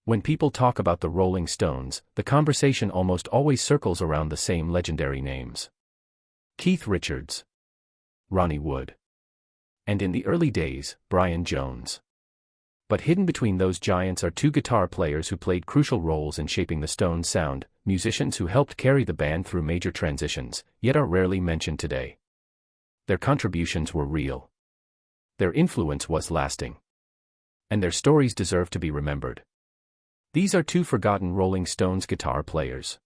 When people talk about the Rolling Stones, the conversation almost always circles around the same legendary names: Keith Richards, Ronnie Wood, and in the early days, Brian Jones. But hidden between those giants are two guitar players who played crucial roles in shaping the Stones' sound, musicians who helped carry the band through major transitions, yet are rarely mentioned today. Their contributions were real. Their influence was lasting. And their stories deserve to be remembered. These are two forgotten Rolling Stones guitar players.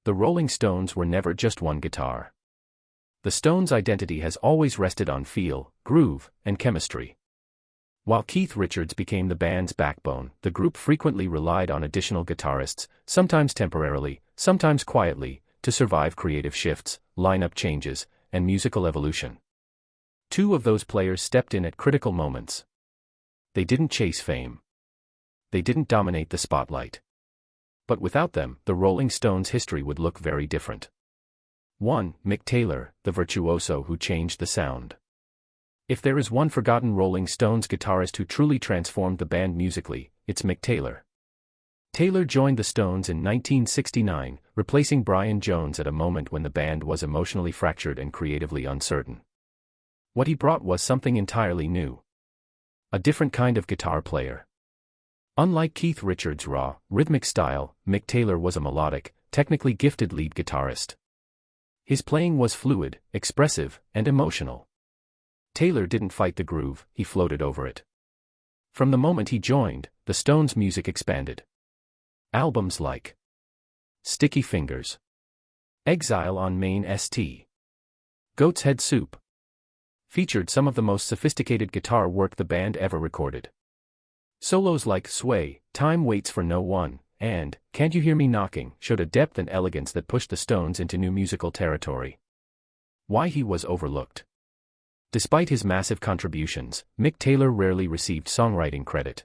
The Rolling Stones were never just one guitar. The Stones' identity has always rested on feel, groove, and chemistry. While Keith Richards became the band's backbone, the group frequently relied on additional guitarists, sometimes temporarily, sometimes quietly, to survive creative shifts, lineup changes, and musical evolution. Two of those players stepped in at critical moments. They didn't chase fame. They didn't dominate the spotlight. But without them, the Rolling Stones' history would look very different. 1. Mick Taylor, the virtuoso who changed the sound. If there is one forgotten Rolling Stones guitarist who truly transformed the band musically, it's Mick Taylor. Taylor joined the Stones in 1969, replacing Brian Jones at a moment when the band was emotionally fractured and creatively uncertain. What he brought was something entirely new. A different kind of guitar player. Unlike Keith Richards' raw, rhythmic style, Mick Taylor was a melodic, technically gifted lead guitarist. His playing was fluid, expressive, and emotional. Taylor didn't fight the groove, he floated over it. From the moment he joined, the Stones' music expanded. Albums like Sticky Fingers, Exile on Main St. Goat's Head Soup featured some of the most sophisticated guitar work the band ever recorded. Solos like Sway, Time Waits for No One, and Can't You Hear Me Knocking showed a depth and elegance that pushed the Stones into new musical territory. Why he was overlooked. Despite his massive contributions, Mick Taylor rarely received songwriting credit.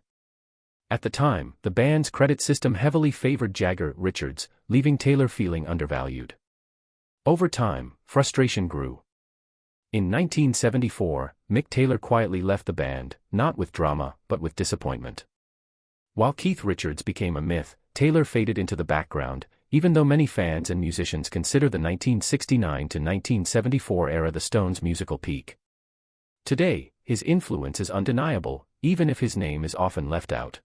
At the time, the band's credit system heavily favored Jagger, Richards, leaving Taylor feeling undervalued. Over time, frustration grew. In 1974, Mick Taylor quietly left the band, not with drama, but with disappointment. While Keith Richards became a myth, Taylor faded into the background, even though many fans and musicians consider the 1969 to 1974 era the Stones' musical peak. Today, his influence is undeniable, even if his name is often left out.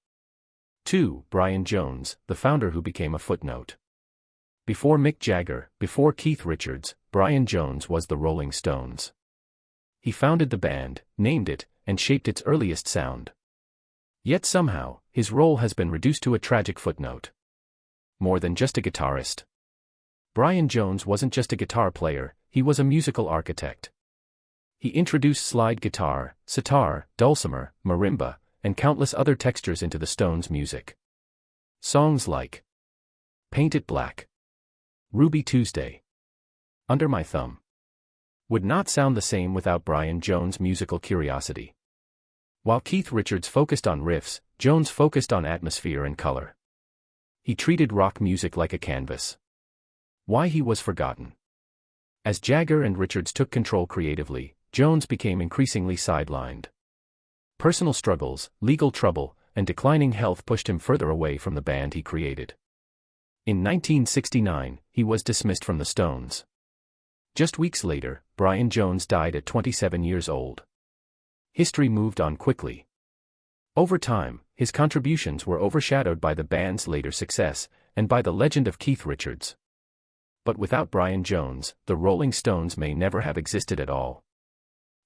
2. Brian Jones, the founder who became a footnote. Before Mick Jagger, before Keith Richards, Brian Jones was the Rolling Stones. He founded the band, named it, and shaped its earliest sound. Yet somehow, his role has been reduced to a tragic footnote. More than just a guitarist. Brian Jones wasn't just a guitar player, he was a musical architect. He introduced slide guitar, sitar, dulcimer, marimba, and countless other textures into the Stones' music. Songs like Paint It Black, Ruby Tuesday, Under My Thumb would not sound the same without Brian Jones' musical curiosity. While Keith Richards focused on riffs, Jones focused on atmosphere and color. He treated rock music like a canvas. Why he was forgotten. As Jagger and Richards took control creatively, Jones became increasingly sidelined. Personal struggles, legal trouble, and declining health pushed him further away from the band he created. In 1969, he was dismissed from the Stones. Just weeks later, Brian Jones died at 27 years old. History moved on quickly. Over time, his contributions were overshadowed by the band's later success, and by the legend of Keith Richards. But without Brian Jones, the Rolling Stones may never have existed at all.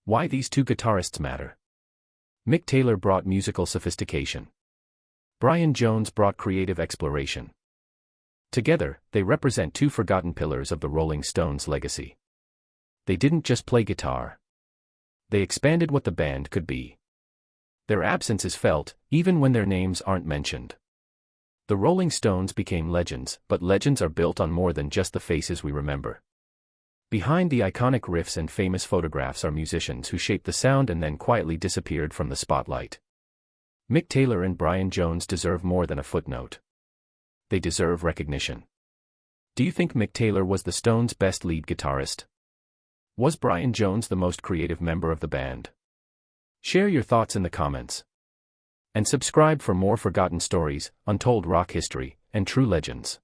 Why these two guitarists matter. Mick Taylor brought musical sophistication. Brian Jones brought creative exploration. Together, they represent two forgotten pillars of the Rolling Stones' legacy. They didn't just play guitar. They expanded what the band could be. Their absence is felt, even when their names aren't mentioned. The Rolling Stones became legends, but legends are built on more than just the faces we remember. Behind the iconic riffs and famous photographs are musicians who shaped the sound and then quietly disappeared from the spotlight. Mick Taylor and Brian Jones deserve more than a footnote. They deserve recognition. Do you think Mick Taylor was the Stones' best lead guitarist? Was Brian Jones the most creative member of the band? Share your thoughts in the comments. and subscribe for more forgotten stories, untold rock history, and true legends.